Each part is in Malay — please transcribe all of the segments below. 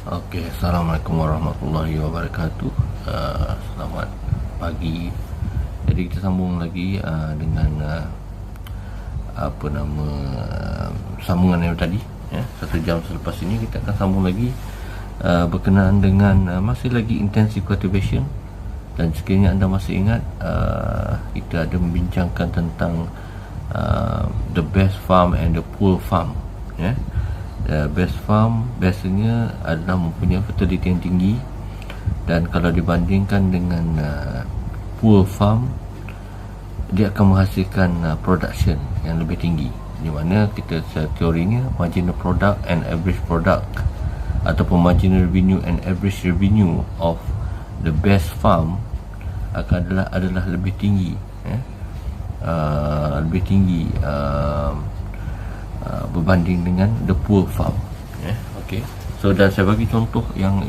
Okey, Assalamualaikum warahmatullahi wabarakatuh. Selamat pagi. Jadi kita sambung lagi dengan sambungan yang tadi. Satu jam selepas ini kita akan sambung lagi berkenaan dengan masih lagi intensive cultivation. Dan sekiranya anda masih ingat, kita ada membincangkan tentang the best farm and the poor farm. Best farm biasanya adalah mempunyai fertility yang tinggi, dan kalau dibandingkan dengan poor farm, dia akan menghasilkan production yang lebih tinggi, di mana kita teorinya marginal product and average product ataupun marginal revenue and average revenue of the best farm adalah lebih tinggi, berbanding dengan the poor farm. Okay. So dan saya bagi contoh yang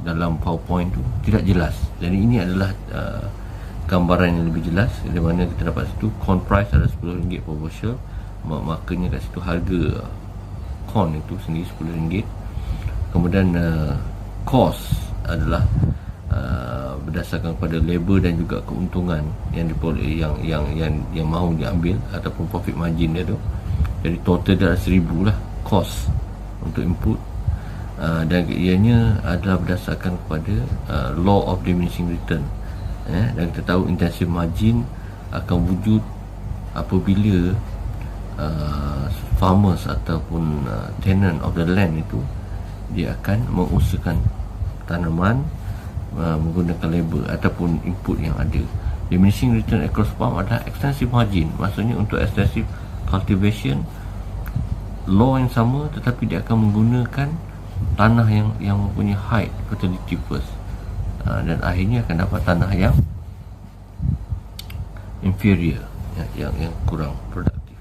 dalam PowerPoint tu tidak jelas. Jadi ini adalah gambaran yang lebih jelas, di mana kita dapat situ corn price ada RM10 per bushel, makanya kat situ harga corn itu sendiri RM10. Kemudian cost adalah berdasarkan kepada labor dan juga keuntungan yang mahu diambil ataupun profit margin dia tu. Jadi total dia RM1,000 lah cost untuk input, dan ianya adalah berdasarkan kepada law of diminishing return. Dan kita tahu intensive margin akan wujud apabila farmers ataupun tenant of the land itu dia akan mengusahakan tanaman menggunakan labor ataupun input yang ada. Diminishing return across farm adalah extensive margin, maksudnya untuk extensive cultivation law yang sama, tetapi dia akan menggunakan tanah yang mempunyai high fertility first, dan akhirnya akan dapat tanah yang inferior, yang kurang produktif.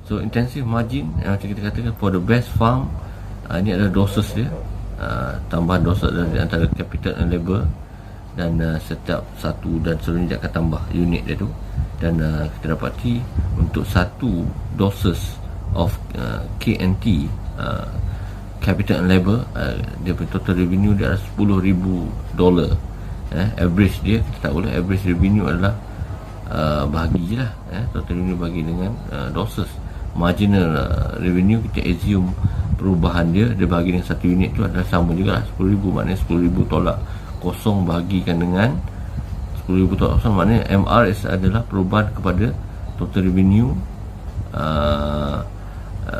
So intensive margin, macam kita katakan for the best farm, ini adalah doses dia, tambahan dosa dari antara capital dan labor, dan setiap satu dan seterusnya dia akan tambah unit dia tu. Dan kita dapati untuk satu doses of KNT, capital and labor, dia punya total revenue dia adalah $10,000. Average dia, kita tahu lah average revenue adalah bahagi je lah, total revenue bagi dengan doses. Marginal revenue kita assume perubahan dia bagi dengan satu unit tu adalah sama juga lah, $10,000. Maknanya $10,000 tolak kosong bahagikan dengan $10,000 tolak kosong, maknanya MRS adalah perubahan kepada total revenue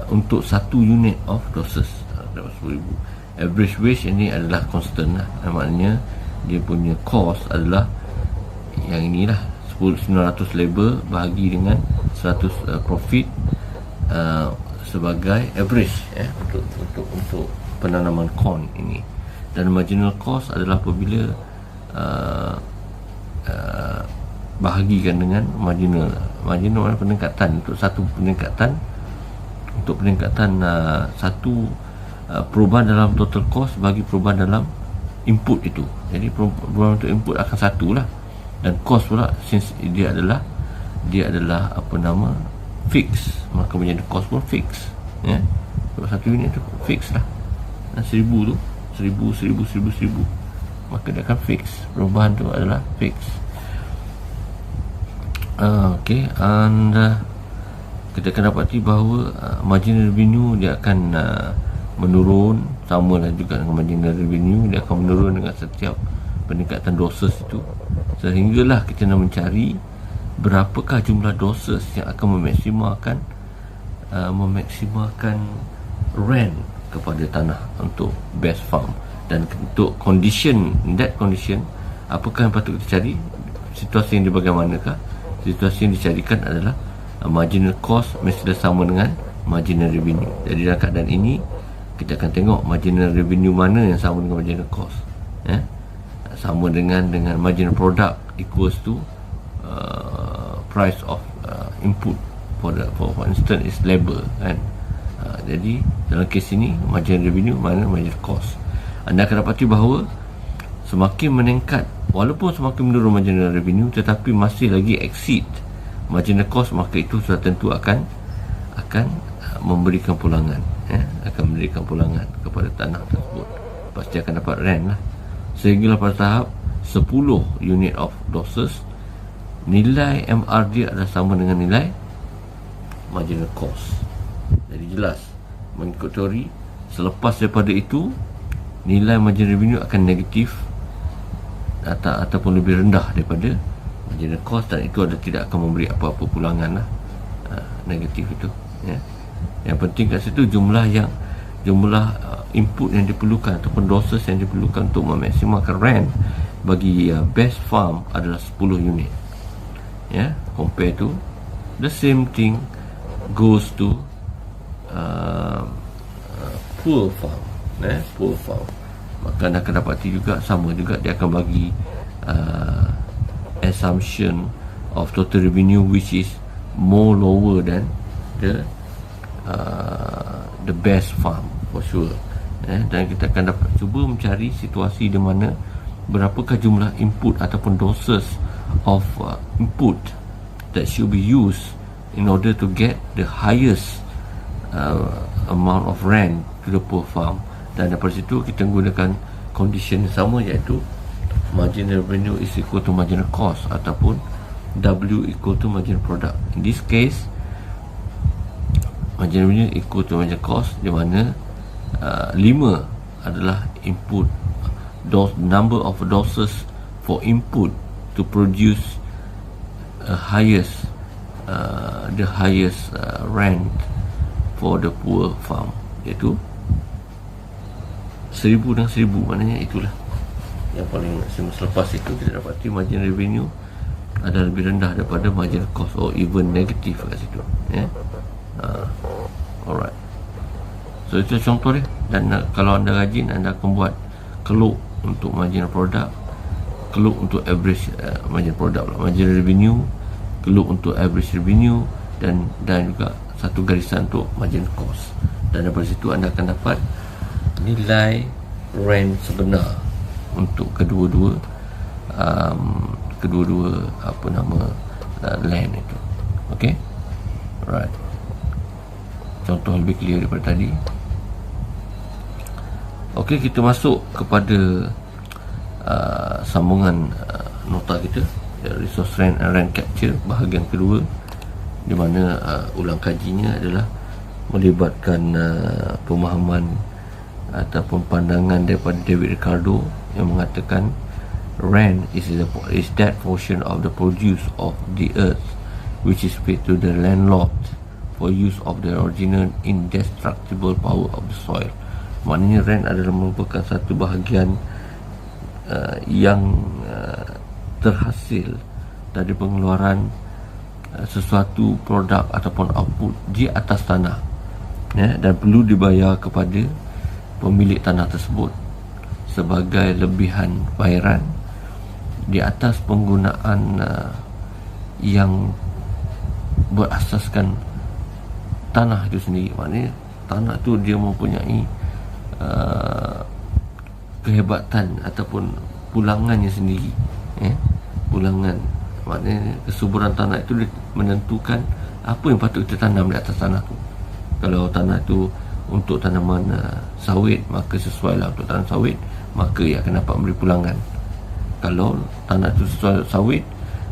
untuk satu unit of doses, dapat $10,000. Average wage ini adalah constant lah, maknanya dia punya cost adalah yang inilah, 900 labor bahagi dengan 100 profit sebagai average untuk penanaman corn ini. Dan marginal cost adalah apabila bahagikan dengan marginal peningkatan, untuk satu peningkatan, satu perubahan dalam total cost bagi perubahan dalam input itu. Jadi perubahan untuk input akan satu lah, dan cost pula since dia adalah fix, maka menjadi cost pun fix, satu unit tu fix lah. 1,000 tu 1,000, maka dia akan fix, perubahan tu adalah fix. Okay, and kita akan dapati bahawa marginal revenue dia akan menurun, sama lah juga dengan marginal revenue, dia akan menurun dengan setiap peningkatan doses itu, sehinggalah kita nak mencari berapakah jumlah doses yang akan memaksimalkan rent kepada tanah untuk best farm. Dan untuk condition, apakah yang patut kita cari, situasi yang bagaimanakah. Situasi yang dicarikan adalah marginal cost mestilah sama dengan marginal revenue. Jadi dalam keadaan ini kita akan tengok marginal revenue mana yang sama dengan marginal cost, sama dengan marginal product equals to price of input, for instance is labor, kan. Jadi dalam kes ini marginal revenue mana marginal cost. Anda akan dapati bahawa semakin meningkat, walaupun semakin menurun marginal revenue, tetapi masih lagi exceed marginal cost, maka itu sudah tentu akan memberikan pulangan, akan memberikan pulangan kepada tanah tersebut. Pasti akan dapat rent lah. Sehinggalah pada tahap 10 unit of doses, nilai MRD adalah sama dengan nilai marginal cost. Jadi jelas, mengikut teori, selepas daripada itu nilai marginal revenue akan negatif ataupun lebih rendah daripada marginal cost, dan itu tidak akan memberi apa-apa pulangan lah. Negatif itu, ya. Yang penting kat situ jumlah input yang diperlukan ataupun doses yang diperlukan untuk memaksimalkan rent bagi best farm adalah 10 unit, ya. Compare to the same thing goes to poor farm, poor farm. Maka anda akan dapati juga sama juga, dia akan bagi assumption of total revenue which is more lower than the best farm for sure. Dan kita akan dapat cuba mencari situasi di mana berapakah jumlah input ataupun doses of input that should be used in order to get the highest amount of rent to the poor farm. Dan daripada situ kita menggunakan condition yang sama, iaitu marginal revenue is equal to marginal cost ataupun W equal to marginal product. In this case, marginal revenue equal to marginal cost, di mana 5 adalah input, number of doses for input to produce the highest rent for the poor farm, iaitu 1000 dan 1000. Maknanya itulah yang paling maksimum. Selepas itu kita dapati margin revenue ada lebih rendah daripada margin cost, or even negatif kat situ, ya. Alright, so itu contoh dia. Dan kalau anda rajin, anda akan buat keluk untuk margin product, keluk untuk average margin product, margin revenue, keluk untuk average revenue, dan juga satu garisan untuk margin cost. Dan daripada situ anda akan dapat nilai rent sebenar untuk kedua-dua land itu. Okey, right. Contoh lebih clear daripada tadi. Okey, kita masuk kepada sambungan nota kita, resource rent and rent capture bahagian kedua, di mana ulang kajinya adalah melibatkan pemahaman ataupun pandangan daripada David Ricardo yang mengatakan rent is that portion of the produce of the earth which is paid to the landlord for use of the original indestructible power of the soil. Maknanya rent adalah merupakan satu bahagian yang terhasil dari pengeluaran sesuatu produk ataupun output di atas tanah, ya, dan perlu dibayar kepada pemilik tanah tersebut sebagai lebihan bayaran di atas penggunaan yang berasaskan tanah itu sendiri. Maknanya tanah itu dia mempunyai kehebatan ataupun pulangannya sendiri, pulangan. Maknanya kesuburan tanah itu menentukan apa yang patut kita tanam di atas tanah tu. Kalau tanah itu untuk tanaman sawit, maka sesuailah untuk tanam sawit, maka ia akan dapat memberi pulangan. Kalau tanah itu sesuai sawit,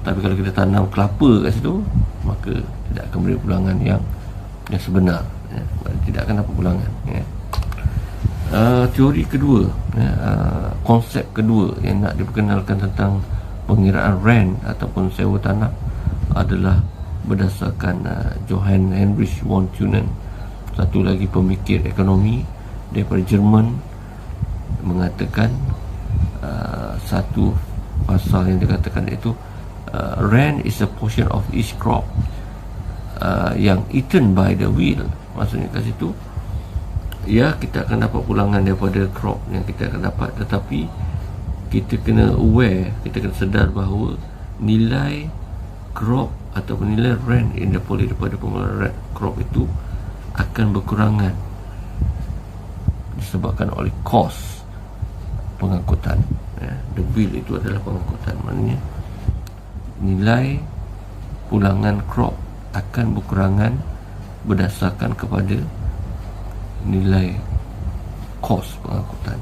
tapi kalau kita tanam kelapa kat situ, maka tidak akan memberi pulangan yang sebenar, ya. Tidak akan dapat pulangan, ya. Teori kedua, konsep kedua yang nak diperkenalkan tentang pengiraan rent ataupun sewa tanah adalah berdasarkan Johann Heinrich von Thunen, satu lagi pemikir ekonomi daripada Jerman, mengatakan satu pasal yang dikatakan iaitu rent is a portion of each crop yang eaten by the wheel. Maksudnya kat situ, ya, kita akan dapat pulangan daripada crop yang kita akan dapat, tetapi kita kena aware, kita kena sedar bahawa nilai crop ataupun nilai rent yang diperoleh daripada pengeluaran crop itu akan berkurangan disebabkan oleh kos pengangkutan, ya. The bill itu adalah pengangkutan. Maknanya nilai pulangan crop akan berkurangan berdasarkan kepada nilai kos pengangkutan,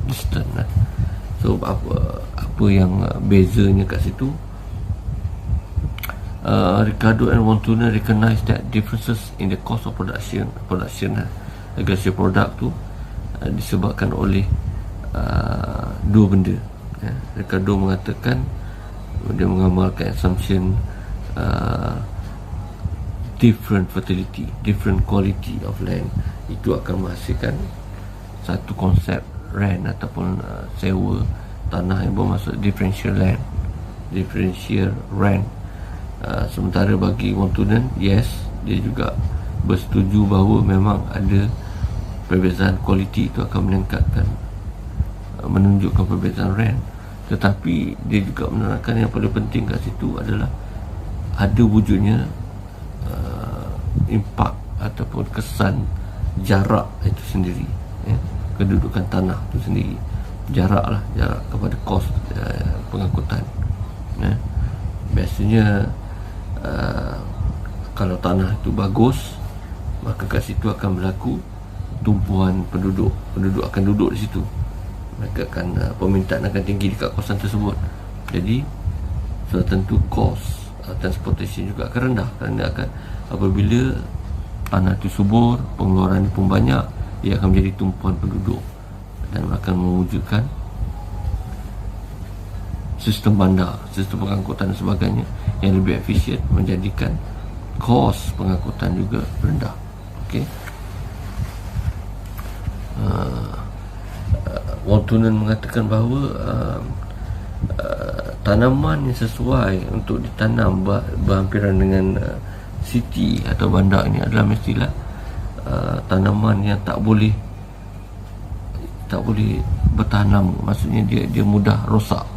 distance lah. So apa yang bezanya kat situ, Ricardo and Wontunen recognize that differences in the cost of production agasi produk tu disebabkan oleh dua benda. Ricardo mengatakan, dia mengamalkan assumption different fertility, different quality of land, itu akan menghasilkan satu konsep rent ataupun sewa tanah yang bermaksud differential rent. Sementara bagi Wontunen, yes, dia juga bersetuju bahawa memang ada perbezaan kualiti, itu akan menunjukkan perbezaan rent. Tetapi dia juga menerangkan yang paling penting kat situ adalah ada wujudnya impak ataupun kesan jarak itu sendiri, kedudukan tanah itu sendiri, jarak kepada kos pengangkutan. Biasanya kalau tanah itu bagus, maka kat situ akan berlaku tumpuan penduduk akan duduk di situ, mereka akan permintaan akan tinggi dekat kawasan tersebut. Jadi sudah tentu kos transportation juga akan rendah, kerana akan apabila tanah itu subur, pengeluaran pun banyak, ia akan menjadi tumpuan penduduk dan akan mewujudkan sistem bandar, sistem pengangkutan dan sebagainya yang lebih efisien, menjadikan kos pengangkutan juga rendah. Okey. Wontunen mengatakan bahawa tanaman yang sesuai untuk ditanam berhampiran dengan city atau bandar ini adalah mestilah tanaman yang tak boleh bertanam, maksudnya dia mudah rosak.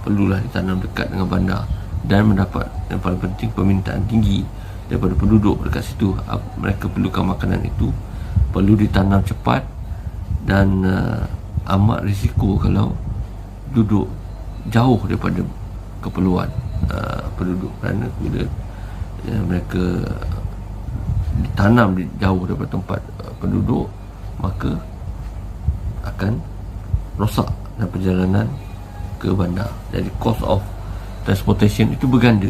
Perlulah ditanam dekat dengan bandar dan mendapat, yang paling penting, permintaan tinggi daripada penduduk dekat situ. Mereka perlukan makanan itu, perlu ditanam cepat dan amat risiko kalau duduk jauh daripada keperluan penduduk, kerana bila mereka ditanam jauh daripada tempat penduduk, maka akan rosak dan perjalanan ke bandar. Jadi cost of transportation itu berganda.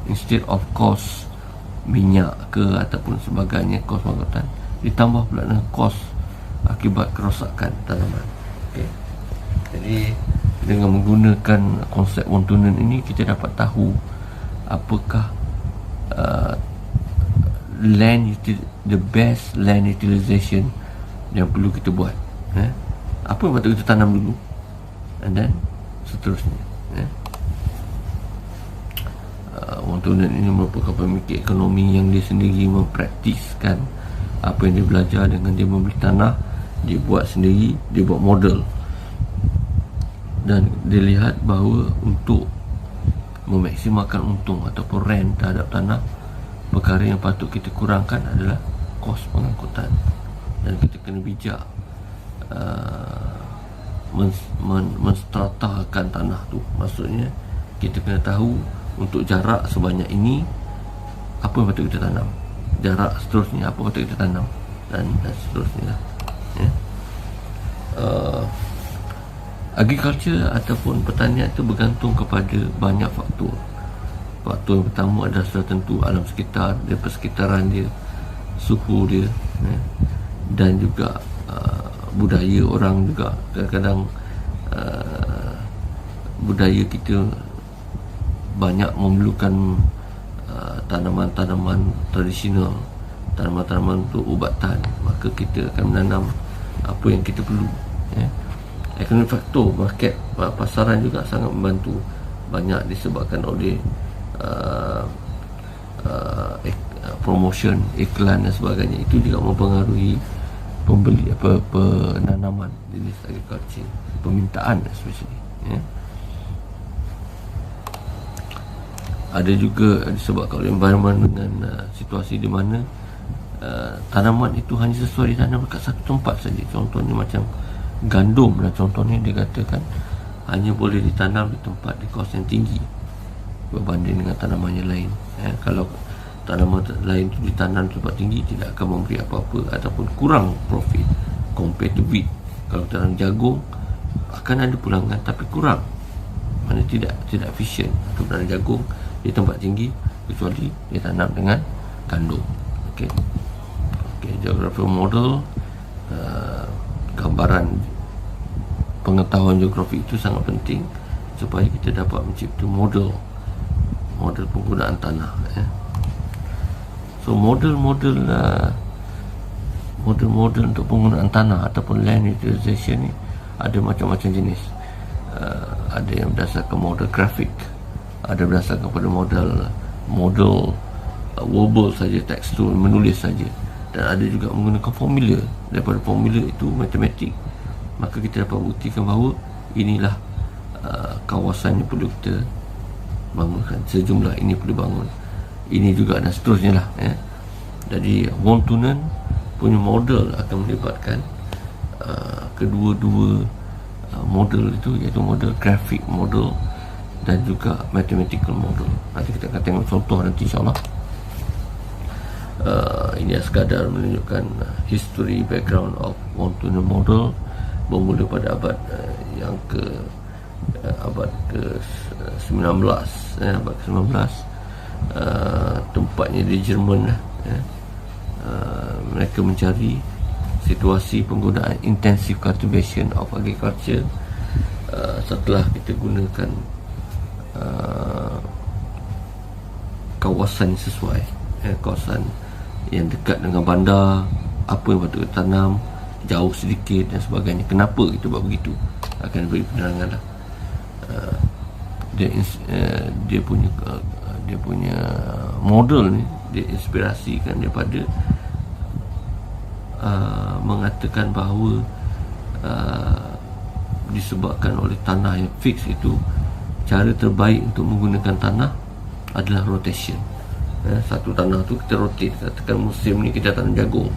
Instead of cost minyak ke ataupun sebagainya, kos pengangkutan, ditambah pula dengan kos akibat kerosakan tanaman. Okay. Jadi dengan menggunakan konsep Wontunen ini, kita dapat tahu apakah the best land utilization yang perlu kita buat. Apa yang patut kita tanam dulu, and then seterusnya. Wontunen ini merupakan pemikir ekonomi yang dia sendiri mempraktiskan apa yang dia belajar dengan dia membeli tanah, dia buat sendiri, dia buat model, dan dia lihat bahawa untuk memaksimalkan untung ataupun rent terhadap tanah, perkara yang patut kita kurangkan adalah kos pengangkutan, dan kita kena bijak menstratakan tanah tu. Maksudnya kita kena tahu untuk jarak sebanyak ini apa yang patut kita tanam, jarak seterusnya apa patut kita tanam, dan seterusnya. Agriculture ataupun pertanian itu bergantung kepada banyak faktor. Faktor yang pertama adalah sudah tentu alam sekitar, dia, persekitaran dia, suhu dia, dan juga budaya orang juga. Kadang-kadang budaya kita banyak memerlukan tanaman-tanaman tradisional, tanaman-tanaman untuk ubatan, maka kita akan menanam apa yang kita perlu. Ekonomi faktor, market, pasaran juga sangat membantu. Banyak disebabkan oleh promotion, iklan dan sebagainya. Itu juga mempengaruhi pembeli penanaman jenis agriculture, permintaan especially. Ada juga disebabkan oleh environment dengan situasi di mana tanaman itu hanya sesuai ditanam dekat satu tempat saja. Contohnya macam gandum lah, contohnya dia katakan hanya boleh ditanam di tempat di kawasan tinggi berbanding dengan tanaman yang lain. Kalau tanaman lain itu ditanam di tempat tinggi tidak akan memberi apa-apa ataupun kurang profit compared to wheat. Kalau tanam jagung akan ada pulangan tapi kurang, mana tidak efisien untuk tanam jagung di tempat tinggi kecuali dia tanam dengan gandum. Okey, geographical model, gambaran pengetahuan geografi itu sangat penting supaya kita dapat mencipta model penggunaan tanah. So model untuk penggunaan tanah ataupun land utilization ni ada macam-macam jenis. Ada yang berdasarkan model grafik, ada berdasarkan pada model verbal saja, tekstur, menulis saja, dan ada juga menggunakan formula. Daripada formula itu matematik, maka kita dapat buktikan bahawa inilah kawasan yang perlu kita bangunkan, sejumlah ini perlu bangun, ini juga, dan seterusnya lah. Jadi Von Thunen punya model akan melibatkan kedua-dua model itu, iaitu model grafik model dan juga mathematical model. Nanti kita akan tengok contoh nanti, insyaAllah. Ini sekadar menunjukkan history background of Von Thunen model, bermula pada abad ke-19, abad ke-19. Tempatnya di Jerman. Mereka mencari situasi penggunaan intensive cultivation of agriculture setelah kita gunakan kawasan yang sesuai, kawasan yang dekat dengan bandar, apa yang patut kita tanam, jauh sedikit dan sebagainya. Kenapa kita buat begitu, akan beri penerangan lah. Dia punya model ni dia inspirasikan daripada mengatakan bahawa disebabkan oleh tanah yang fix itu, cara terbaik untuk menggunakan tanah adalah rotation. Satu tanah tu kita rotate. Katakan musim ni kita tanam jagung,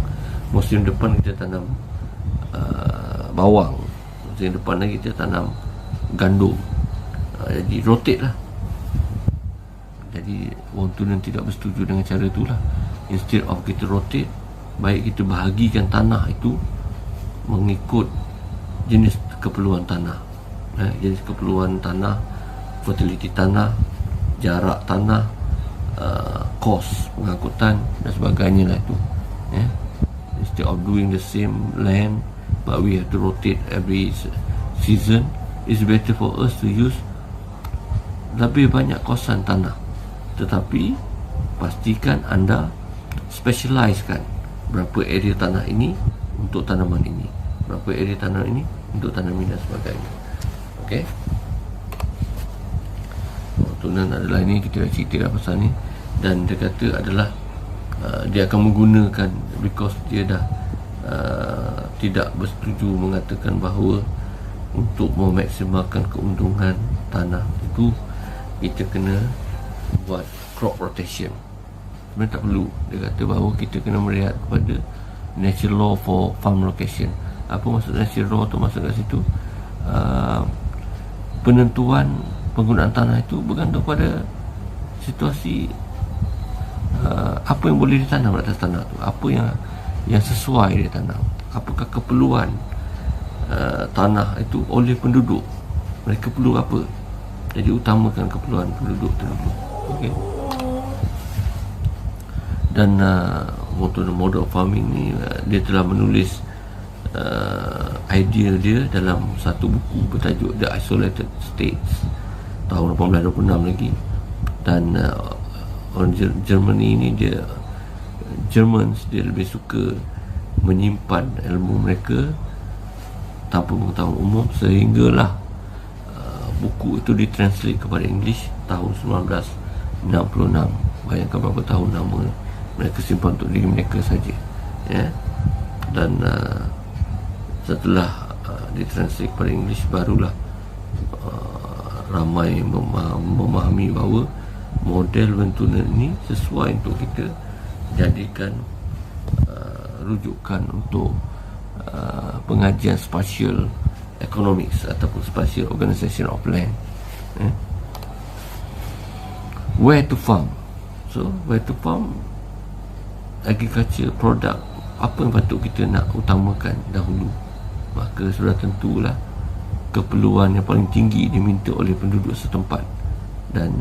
musim depan kita tanam bawang, musim depan lagi kita tanam gandum. Jadi rotate lah. Jadi Von Thunen tidak bersetuju dengan cara itulah. Instead of kita rotate, baik kita bahagikan tanah itu mengikut jenis keperluan tanah, jenis keperluan tanah, fertility tanah, jarak tanah, kos pengangkutan dan sebagainya lah itu. Instead of doing the same land but we have to rotate every season, it's better for us to use lebih banyak kawasan tanah, tetapi pastikan anda specializekan berapa area tanah ini untuk tanaman ini, berapa area tanah ini untuk tanaman ini dan sebagainya. Okey, Thunen adalah ini, kita dah cerita dah pasal ni, dan dia kata adalah dia akan menggunakan, because dia dah tidak bersetuju mengatakan bahawa untuk memaksimalkan keuntungan tanah itu kita kena buat crop rotation. Sebenarnya tak perlu. Dia kata bahawa kita kena melihat kepada natural law for farm location. Apa maksud natural law tu? Maksud kat situ penentuan penggunaan tanah itu bergantung pada situasi, apa yang boleh ditanam atas tanah tu, apa yang sesuai dia tanam, apakah keperluan tanah itu oleh penduduk, mereka perlu apa. Jadi utamakan keperluan penduduk tersebut. Okey. Dan model farming ni dia telah menulis idea dia dalam satu buku bertajuk The Isolated States tahun 1826 lagi. Dan orang Germany ni, Germans dia lebih suka menyimpan ilmu mereka tanpa pengetahuan umum, sehinggalah buku itu ditranslate kepada English tahun 1966. Bayangkan berapa tahun lama mereka simpan untuk diri mereka saja, ya. Dan setelah ditranslate kepada English, barulah ramai memahami bahawa model Von Thunen ini sesuai untuk kita jadikan rujukan untuk pengajian spatial economics ataupun spatial organization of land. Where to farm. So So where to farm agriculture product, apa yang patut kita nak utamakan dahulu? Maka sudah tentulah keperluan yang paling tinggi diminta oleh penduduk setempat, dan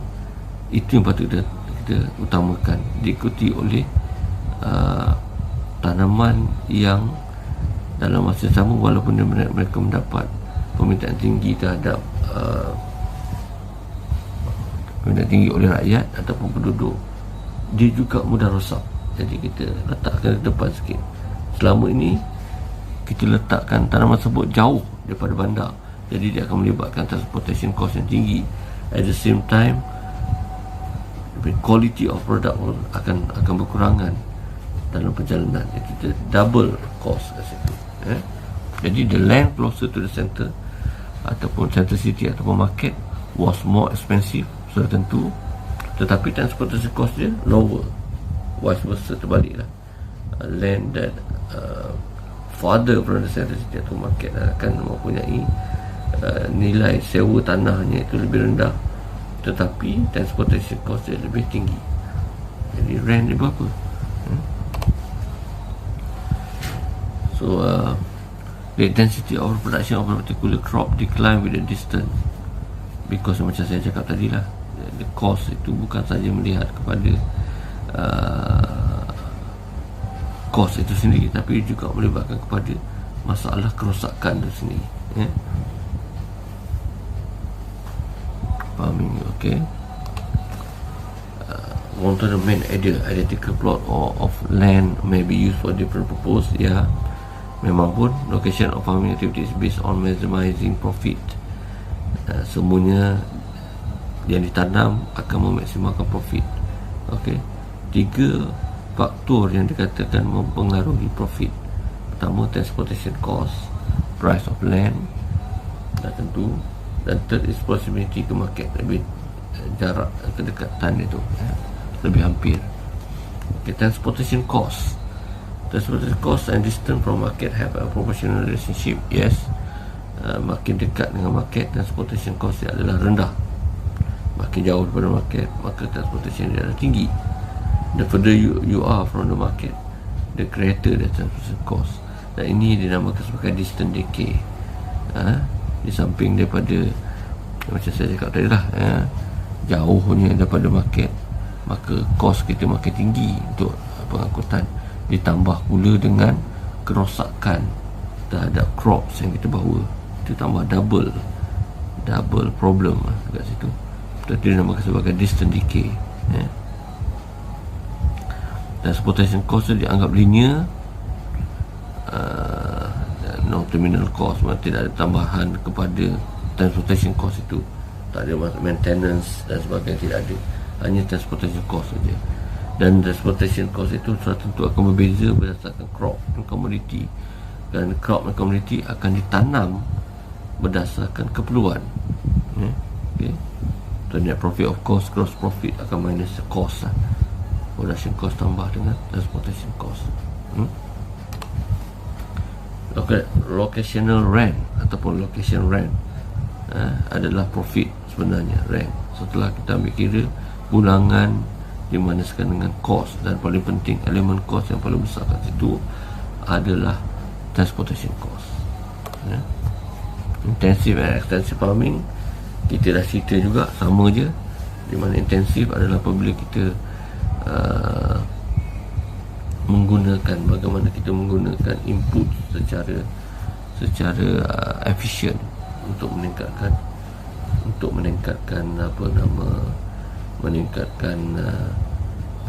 itu yang patut kita utamakan, diikuti oleh tanaman yang dalam masa sama, walaupun mereka mendapat permintaan tinggi terhadap permintaan tinggi oleh rakyat ataupun penduduk, dia juga mudah rosak. Jadi kita letakkan ke depan sikit. Selama ini kita letakkan tanaman tersebut jauh daripada bandar, jadi dia akan melibatkan transportation cost yang tinggi. At the same time, quality of product akan berkurangan dalam perjalanan. Kita double cost kat situ. Jadi the land closer to the center ataupun center city ataupun market was more expensive, sudah tentu, tetapi transportation cost dia lower. Vice versa, terbaliklah. Land that farther from the center city atau market akan mempunyai nilai sewa tanahnya itu lebih rendah, tetapi transportation cost dia lebih tinggi. Jadi rent dia berapa? So the intensity of production of a particular crop decline with the distance, because macam saya cakap tadi lah, the cost itu bukan saja melihat kepada cost itu sendiri, tapi juga melibatkan kepada masalah kerosakan itu sendiri. Farming, okay. One of the main identical plot of land may be used for different purpose. Ya, memang pun location of farming activity is based on maximizing profit. Semuanya yang ditanam akan memaksimalkan profit. Okay, 3 faktor yang dikatakan mempengaruhi profit. Pertama, transportation cost, price of land, dan tentu, dan third is proximity to market, lebih jarak kedekatan itu lebih hampir. Okay, transportation cost and distance from market have a proportional relationship. Yes, makin dekat dengan market, transportation cost dia adalah rendah. Makin jauh daripada market, maka transportation dia adalah tinggi. The further you are from the market, the greater the transportation cost. Dan ini dinamakan sebagai distance decay. Di samping daripada macam saya cakap tadi lah, jauhnya daripada market, maka kos kita makin tinggi untuk pengangkutan, ditambah pula dengan kerosakan terhadap crops yang kita bawa, itu tambah double problem dekat situ. Itu dinamakan sebagai distance decay. Transportation cost dianggap linear, no terminal cost, tidak ada tambahan kepada transportation cost itu, tak ada maintenance dan sebagainya, tidak ada, hanya transportation cost saja. Dan transportation cost itu sudah tentu akan berbeza berdasarkan crop dan komoditi, dan crop dan komoditi akan ditanam berdasarkan keperluan. Okay. So net profit of course, gross profit akan minus cost lah. Production cost tambah dengan transportation cost. Locational rent ataupun location rent adalah profit sebenarnya, rent. Setelah kita ambil kira ulangan dimanaskan dengan cost, dan paling penting elemen cost yang paling besar kat situ adalah transportation cost. Intensive and extensive farming kita dah cerita juga, sama je. Di mana intensif adalah apabila kita menggunakan, bagaimana kita menggunakan input secara efisien untuk meningkatkan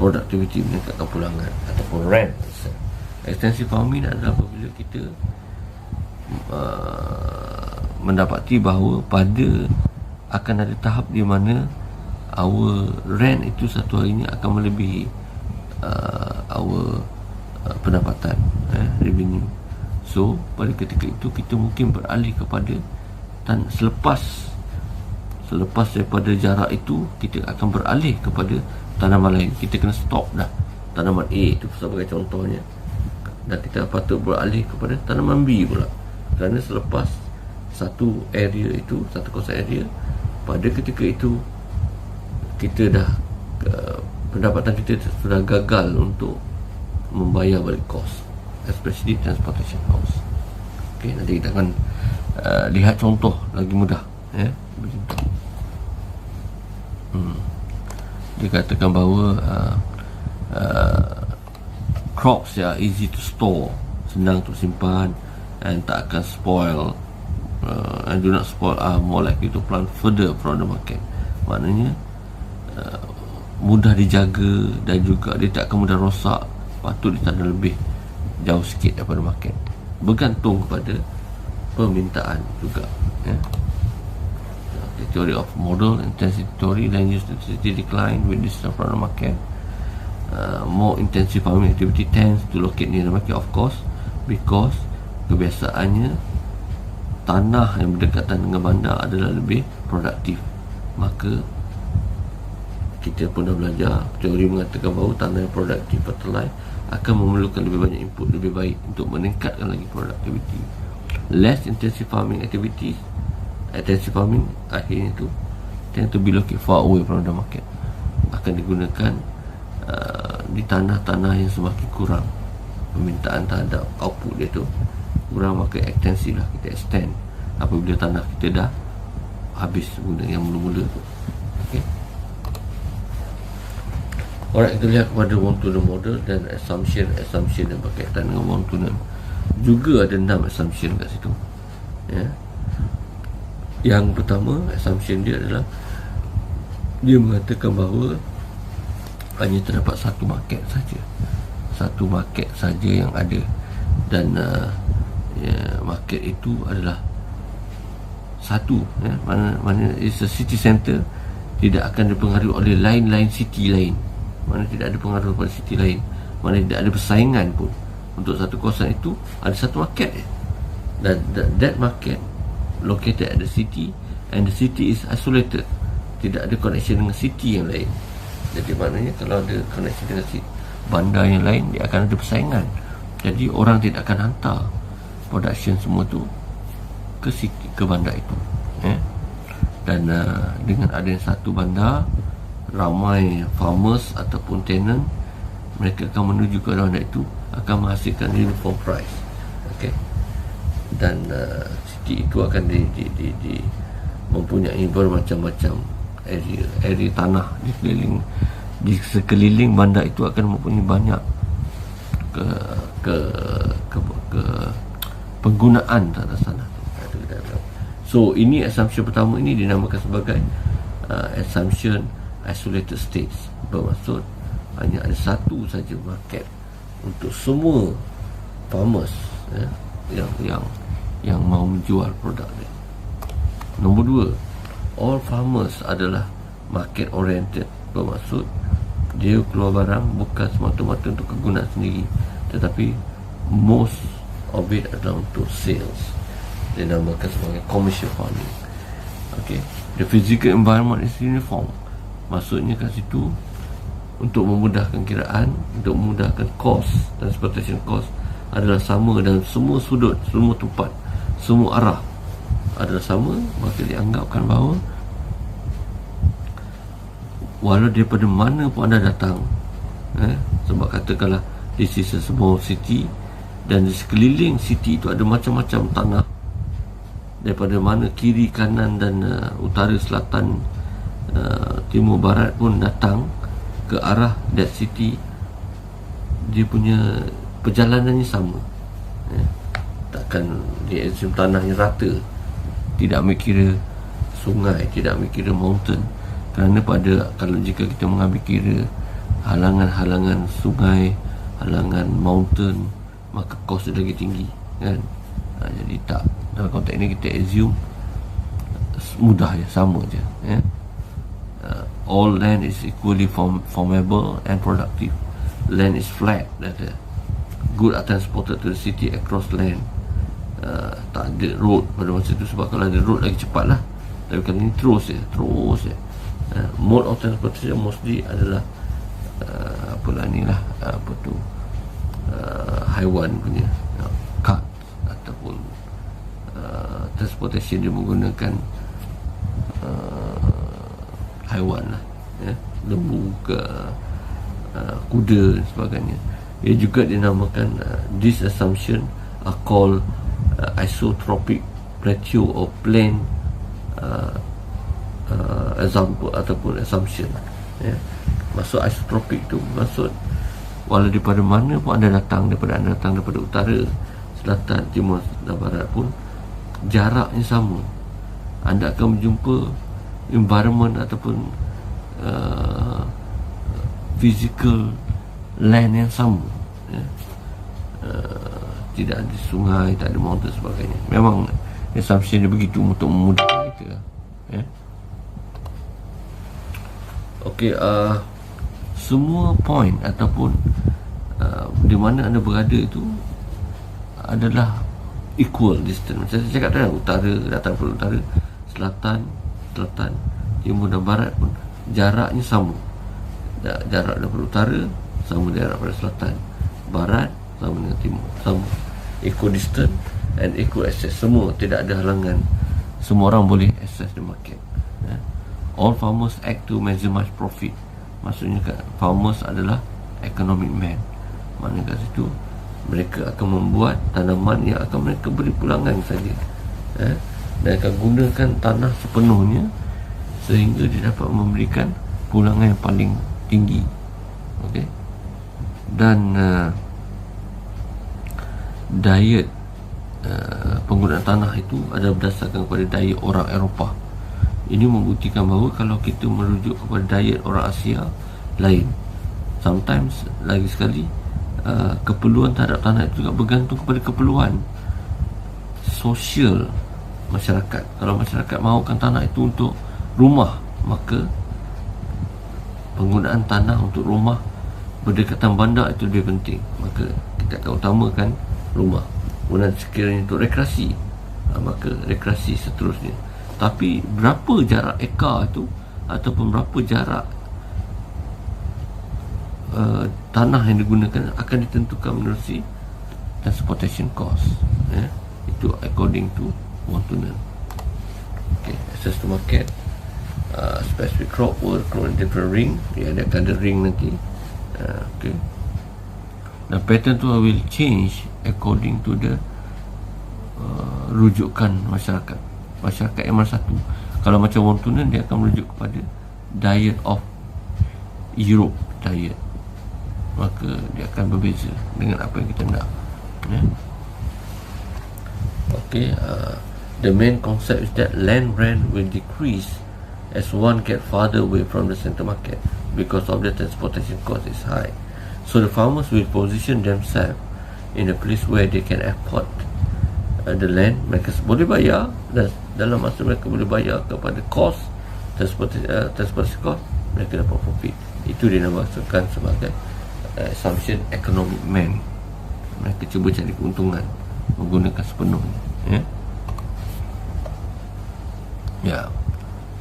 productivity, meningkatkan pulangan ataupun rent. Extensive farming adalah apabila kita mendapati bahawa akan ada tahap di mana our rent itu satu harinya akan melebihi our pendapatan, revenue. So pada ketika itu kita mungkin beralih kepada selepas daripada jarak itu, kita akan beralih kepada tanaman lain. Kita kena stop dah tanaman A itu sebagai contohnya, dan kita patut beralih kepada tanaman B pula, kerana selepas satu area itu, satu kawasan area, pada ketika itu kita dah pendapatan kita sudah gagal untuk membayar balik kos, especially transportation cost. Okey, nanti kita akan lihat contoh lagi mudah, ya. Begitu. Dia katakan bahawa crops easy to store, senang untuk simpan, and tak akan spoil, and do not spoil, are more likely to plant further from the market. Maknanya mudah dijaga dan juga dia tak akan mudah rosak, patut ditanam lebih jauh sikit daripada market, bergantung kepada permintaan juga, ya. The theory of model intensity theory, land use intensity decline with distance from the market. More intensive farming activity tends to locate near the market, of course, because kebiasaannya tanah yang berdekatan dengan bandar adalah lebih produktif. Maka kita pun dah belajar, teori mengatakan bahawa tanah yang produktif, fertilizer, akan memerlukan lebih banyak input, lebih baik untuk meningkatkan lagi productivity. Less intensive farming activities, intensive farming akhirnya tu tend to be located far away from the market, akan digunakan di tanah-tanah yang semakin kurang permintaan terhadap output dia tu kurang, maka ekstensi lah, kita extend apabila tanah kita dah habis guna yang mula-mula tu. Okay. Alright, kita lihat kepada one to the model dan assumption yang berkaitan dengan one to the. Juga ada 6 assumption kat situ, ya. Yang pertama, assumption dia adalah dia mengatakan bahawa hanya terdapat satu market saja yang ada, dan market itu adalah satu, ya. Mana it's a city center, tidak akan dipengaruhi oleh lain-lain city lain, mana tidak ada pengaruh pada city lain, mana tidak ada persaingan pun. Untuk satu kawasan itu ada satu market, dan that market located at the city, and the city is isolated, tidak ada connection dengan city yang lain. Jadi maknanya kalau ada connection dengan bandar yang lain, dia akan ada persaingan. Jadi orang tidak akan hantar production semua tu ke city, ke bandar itu, ya. Dan dengan adanya satu bandar, ramai farmers ataupun tenant, mereka akan menuju ke bandar itu, akan menghasilkan uniform price. Okay. Dan city itu akan mempunyai bermacam-macam area tanah di sekeliling bandar itu, akan mempunyai banyak ke penggunaan tanah sana. So ini assumption pertama, ini dinamakan sebagai assumption isolated states, bermaksud hanya ada satu saja market untuk semua farmers, ya, yang mau menjual produk dia. Nombor 2, all farmers adalah market oriented, bermaksud dia keluar barang bukan semata-mata untuk kegunaan sendiri, tetapi most of it adalah untuk sales. Dia namakan sebagai commercial farming. Okay. The physical environment is uniform, maksudnya kat situ untuk memudahkan kiraan, untuk memudahkan cost, transportation cost adalah sama dalam semua sudut, semua tempat, semua arah adalah sama. Maka dianggapkan bahawa walau daripada mana pun anda datang, sebab katakanlah this is a small city, dan di sekeliling city itu ada macam-macam tanah, daripada mana kiri, kanan dan utara, selatan, timur, barat pun datang ke arah that city, dia punya perjalanannya sama, takkan dia assume tanahnya rata, tidak ambil kira sungai, tidak ambil kira mountain, kerana kalau jika kita mengambil kira halangan-halangan sungai, halangan mountain, maka kos dia lagi tinggi, kan. Jadi tak, dalam konteks ini kita assume mudah je, sama je, ya. All land is equally formable and productive. Land is flat, good are transported to the city across land. Tak ada road pada masa itu, sebab kalau ada road lagi cepat lah, tapi kali ini terus je. Mode of transportation mostly adalah haiwan punya, cart, ataupun transportation dia menggunakan haiwan lah, ya, lembu ke, kuda dan sebagainya. Ia juga dinamakan this assumption are called isotropic plateau or plane example ataupun assumption, ya. Maksud isotropik tu maksud walau daripada mana pun anda datang, daripada utara, selatan, timur dan barat pun jaraknya sama. Anda akan berjumpa environment ataupun physical land yang sama, ya. Tidak ada sungai, tak ada mountain sebagainya. Memang assumption dia begitu untuk memudahkan kita, ya. Okey, semua point ataupun di mana anda berada itu adalah equal distance. Macam saya cakap tadi, utara, datang dari utara, selatan, timur dan barat pun jaraknya sama. Jarak daripada utara sama jarak daripada selatan, barat sama dengan timur, sama, equidistant and equal access. Semua tidak ada halangan, semua orang boleh access the market, ya. All farmers act to maximize profit. Maksudnya farmers adalah economic man. Maknanya kat situ mereka akan membuat tanaman yang akan mereka beri pulangan saja, ya. Dan akan gunakan tanah sepenuhnya sehingga dia dapat memberikan pulangan yang paling tinggi. Okey. Dan diet penggunaan tanah itu adalah berdasarkan kepada diet orang Eropah. Ini membuktikan bahawa kalau kita merujuk kepada diet orang Asia lain, sometimes lagi sekali keperluan terhadap tanah itu juga bergantung kepada keperluan sosial masyarakat. Kalau masyarakat mahukan tanah itu untuk rumah, maka penggunaan tanah untuk rumah berdekatan bandar itu lebih penting. Maka kita akan utamakan rumah. Kemudian sekiranya untuk rekreasi, maka rekreasi seterusnya. Tapi berapa jarak ekar itu ataupun berapa jarak tanah yang digunakan akan ditentukan menerusi transportation cost, ya. Itu according to Wontunen. Okay, access to market, specific crop will grow in different ring. Ya, dia akan ada ring nanti. Okay. Dan pattern tu will change according to the rujukan masyarakat yang mana satu. Kalau macam Wontunen, dia akan merujuk kepada diet of Europe diet, maka dia akan berbeza dengan apa yang kita nak, ya. Okay, the main concept is that land rent will decrease as one get farther away from the center market because of the transportation cost is high. So the farmers will position themselves in a place where they can afford the land. Mereka boleh bayar, dan dalam masa mereka boleh bayar kepada cost transportation cost, mereka dapat profit. Itu dinamakan sebagai assumption economic man. Mereka cuba cari keuntungan menggunakan sepenuhnya, ya. Yeah.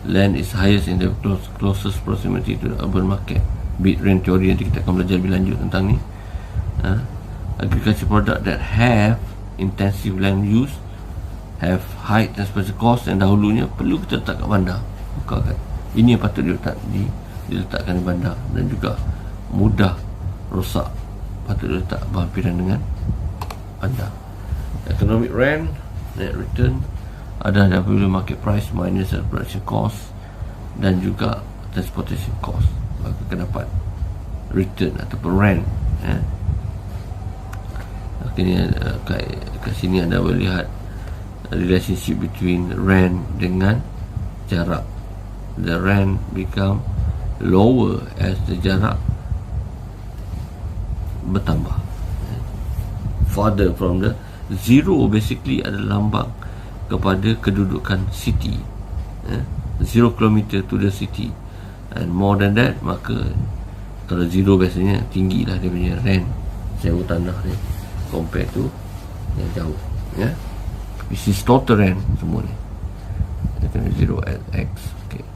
Land is highest in the closest proximity to the urban market. Bit rent theory, nanti kita akan belajar lebih lanjut tentang ni. Agriculture product that have intensive land use have high transportation cost, dan dahulunya perlu kita letak kat bandar. Bukan, ini yang patut diletakkan di bandar, dan juga mudah rosak, patut diletak berhampiran dengan bandar. Economic rent, net return adalah apabila market price minus production cost dan juga transportation cost, maka akan dapat return ataupun rent, ya. Akhirnya kat sini anda boleh lihat relationship between rent dengan jarak. The rent become lower as the jarak bertambah, farther from the zero. Basically adalah lambang kepada kedudukan city, 0 km to the city, and more than that, maka kalau zero biasanya tinggi lah dia punya rent, sewa tanah ni, compare to yang jauh, ya. This is total rent semua ni. Dia kena 0 at X. Okay.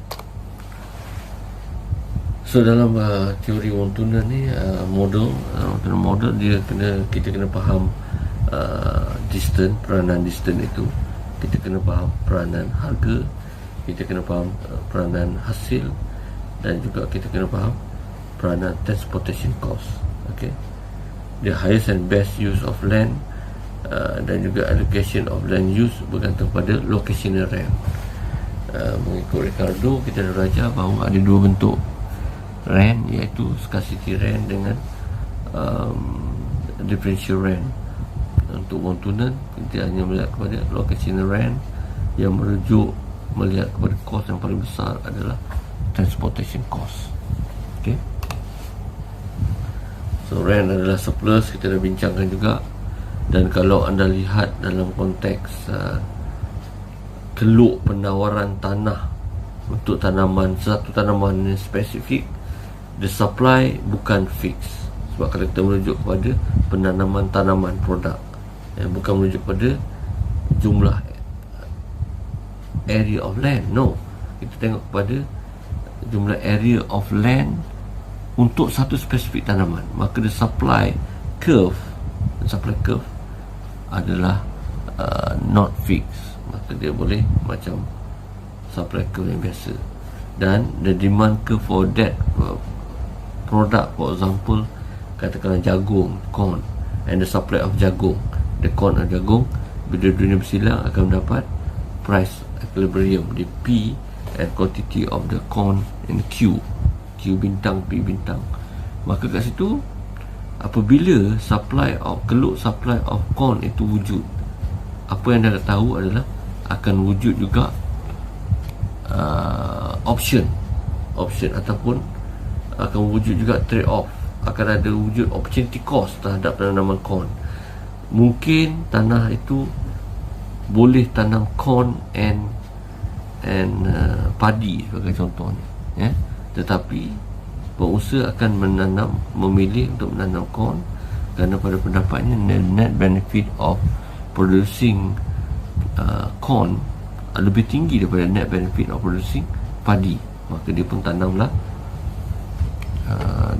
So dalam teori Wontunen ni, model kita kena faham distance, peranan distance itu. Kita kena faham peranan harga, kita kena faham peranan hasil, dan juga kita kena faham peranan transportation cost. Okay, the highest and best use of land dan juga allocation of land use bergantung pada locational rent. Mengikut Ricardo, kita dah belajar bahawa ada dua bentuk rent, iaitu scarcity rent dengan differential rent. Untuk wang tunai, kita hanya melihat kepada locational rent yang merujuk melihat kepada kos yang paling besar adalah transportation cost. Okay, so rent adalah surplus, kita dah bincangkan juga. Dan kalau anda lihat dalam konteks keluk penawaran tanah untuk tanaman, satu tanaman yang spesifik, the supply bukan fix. Sebab kalau kita merujuk kepada penanaman tanaman produk, bukan merujuk pada jumlah area of land. No, kita tengok kepada jumlah area of land untuk satu spesifik tanaman. Maka the supply curve adalah not fixed. Maka dia boleh macam supply curve yang biasa. Dan the demand curve for that product, for example, katakanlah jagung, corn, and the supply of jagung, the corn of jagung, bila dunia bersilang akan mendapat price equilibrium, the P and quantity of the corn in Q bintang, P bintang. Maka kat situ, apabila keluk supply of corn itu wujud, apa yang anda tahu adalah akan wujud juga option ataupun akan wujud juga trade off, akan ada wujud opportunity cost terhadap tanaman corn. Mungkin tanah itu boleh tanam corn and padi sebagai contohnya, tetapi pengusaha akan memilih untuk menanam corn kerana pada pendapatnya net benefit of producing corn lebih tinggi daripada net benefit of producing padi. Maka dia pun tanamlah,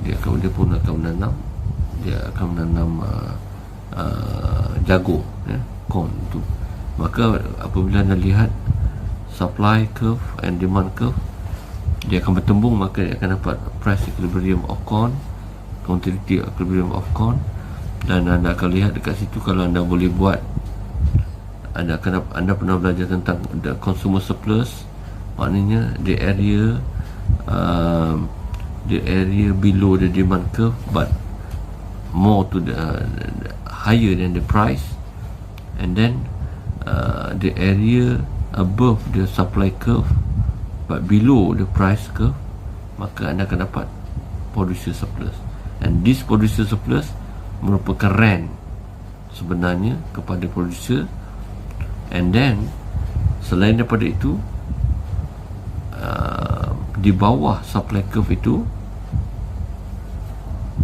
dia akan menanam jagung, corn itu. Maka apabila anda lihat supply curve and demand curve, dia akan bertembung, maka dia akan dapat price equilibrium of corn, quantity equilibrium of corn. Dan anda akan lihat dekat situ, kalau anda boleh buat, anda pernah belajar tentang the consumer surplus, maknanya the area below the demand curve but more to the higher than the price, and then the area above the supply curve but below the price curve, maka anda akan dapat producer surplus. And this producer surplus merupakan rent sebenarnya kepada producer. And then selain daripada itu, di bawah supply curve itu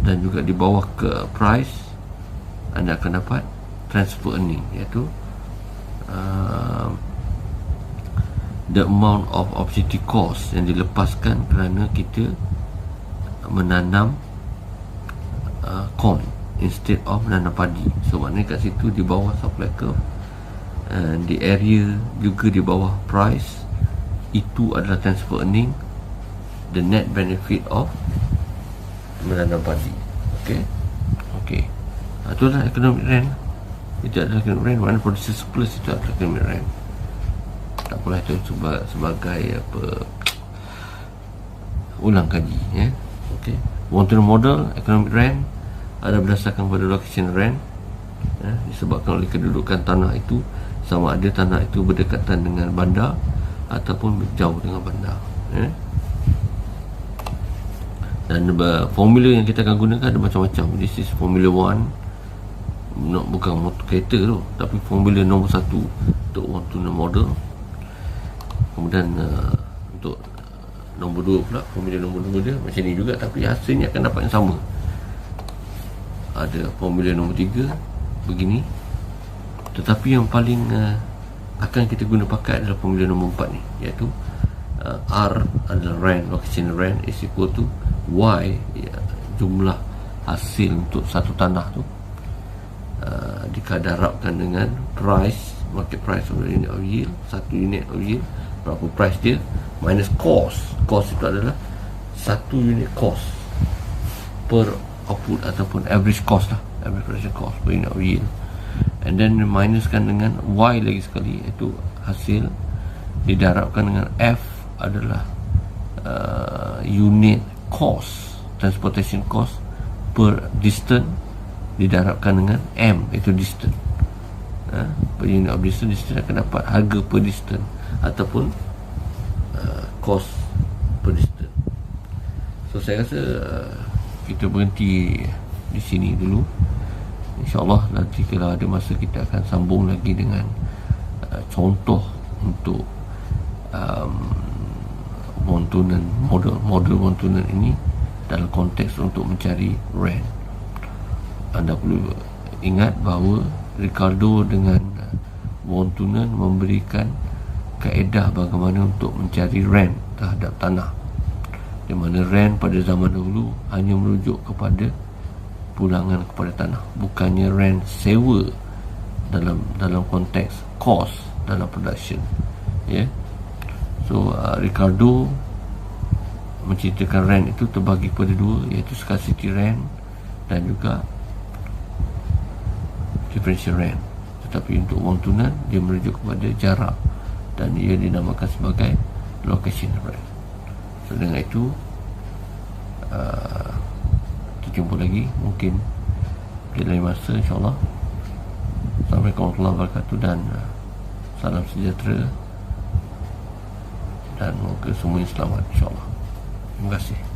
dan juga di bawah ke price, anda akan dapat transfer earning, iaitu the amount of opportunity cost yang dilepaskan kerana kita menanam corn instead of menanam padi. So maknanya kat situ di bawah supply curve, di area juga di bawah price, itu adalah transfer earning, the net benefit of menanam padi. Okay, itulah economic rent. Itu adalah economic rent. Mana producer surplus itu adalah economic rent. Tak apalah, itu sebagai ulang kaji, Okay. Wonton model economic rent ada berdasarkan pada location rent, disebabkan oleh kedudukan tanah itu, sama ada tanah itu berdekatan dengan bandar ataupun jauh dengan bandar. Dan formula yang kita akan gunakan ada macam-macam. This is formula 1, bukan motor kereta tu, tapi formula nombor 1 untuk one-to-one model. Kemudian untuk nombor 2 pula, formula nombor 2 dia macam ni juga, tapi hasilnya akan dapat yang sama. Ada formula nombor 3 begini, tetapi yang paling akan kita guna pakai adalah formula nombor 4 ni, iaitu R adalah rent, location rent is equal to Y, jumlah hasil untuk satu tanah tu, dikadarabkan dengan price, market price of unit of yield, satu unit of yield, berapa price dia, minus cost. Cost itu adalah satu unit cost per output ataupun average cost lah, average production cost per unit of yield, and then minuskan dengan Y lagi sekali, iaitu hasil didarabkan dengan F adalah unit cost, transportation cost per distance didarabkan dengan M, iaitu distance. Per unit of distance akan dapat harga per distance ataupun cost per distance. So saya rasa kita berhenti di sini dulu. InsyaAllah nanti kalau ada masa kita akan sambung lagi dengan contoh untuk montunan, model montunan ini dalam konteks untuk mencari rent. Anda perlu ingat bahawa Ricardo dengan montunan memberikan kaedah bagaimana untuk mencari rent terhadap tanah, di mana rent pada zaman dahulu hanya merujuk kepada pulangan kepada tanah, bukannya rent sewa dalam konteks cost dalam production, ya. So Ricardo menceritakan rent itu terbagi pada dua, iaitu scarcity rent dan juga differential rent. Tetapi untuk montunan dia merujuk kepada jarak dan ia dinamakan sebagai location rent. So dengan itu kita jumpa lagi mungkin di lain masa, insyaAllah. Assalamualaikum warahmatullahi wabarakatuh, dan salam sejahtera dan moga semuanya selamat, insyaAllah. Terima kasih.